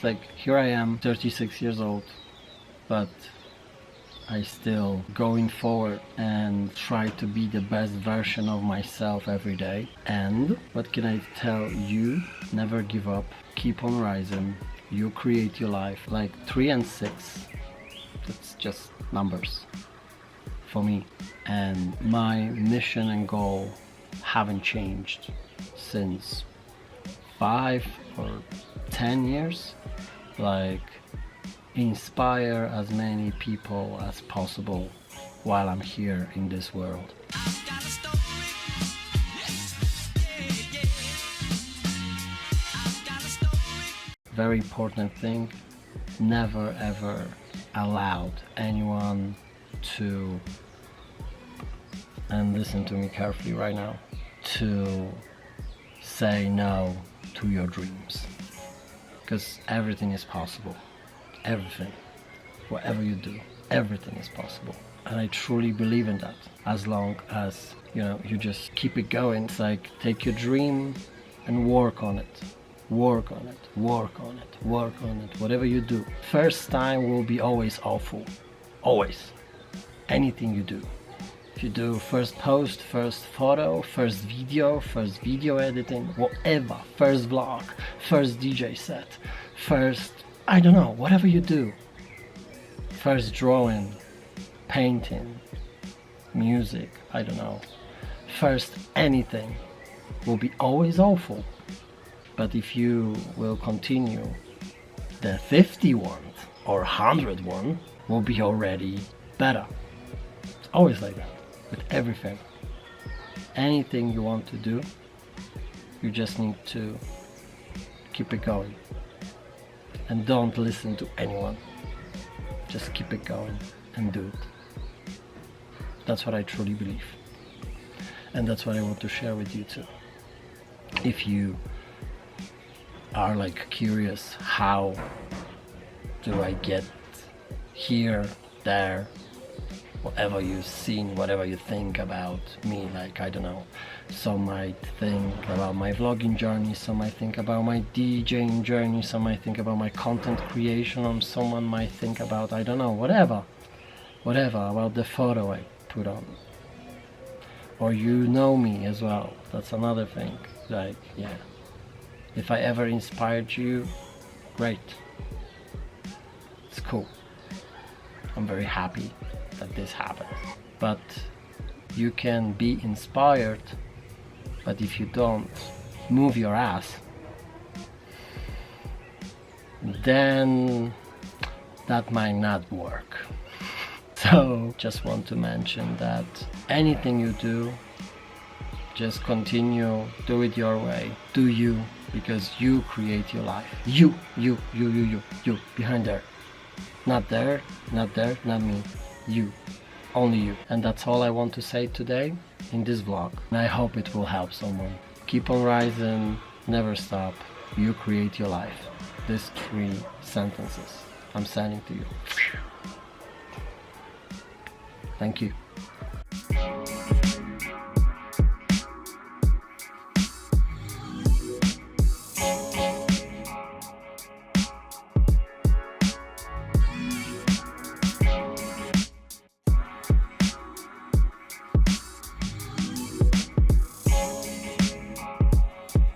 It's like, here I am, 36 years old, but I still going forward and try to be the best version of myself every day. And what can I tell you? Never give up, keep on rising. You create your life. Like 3 and 6, it's just numbers for me. And my mission and goal haven't changed since 5 or 10 years. Like, inspire as many people as possible while I'm here in this world. Very important thing, never ever allowed anyone to, and listen to me carefully right now, to say no to your dreams, because everything is possible. Everything, whatever you do, everything is possible. And I truly believe in that, as long as you just keep it going. It's like, take your dream and work on it, work on it, work on it, work on it. Whatever you do, first time will be always awful, always. Anything you do, if you do first post, first photo, first video editing, whatever, first vlog, first DJ set, first, I don't know, whatever you do, first drawing, painting, music, I don't know, first anything will be always awful. But if you will continue, the 51 or 101 will be already better. It's always like that with everything. Anything you want to do, you just need to keep it going. And don't listen to anyone. Just keep it going and do it. That's what I truly believe. And that's what I want to share with you too. If you are like curious, how do I get here, there, whatever you've seen, whatever you think about me, like, I don't know, some might think about my vlogging journey, some might think about my DJing journey, some might think about my content creation, or someone might think about, I don't know, whatever about the photo I put on. Or you know me as well, that's another thing. Like, yeah, if I ever inspired you, great, it's cool, I'm very happy that this happened. But you can be inspired, but if you don't move your ass, then that might not work. So just want to mention that anything you do, just continue, do it your way, do you, because you create your life. You, behind there. Not there, not me. You, only you. And that's all I want to say today in this vlog. And I hope it will help someone. Keep on rising, never stop. You create your life. These 3 sentences I'm sending to you. Thank you.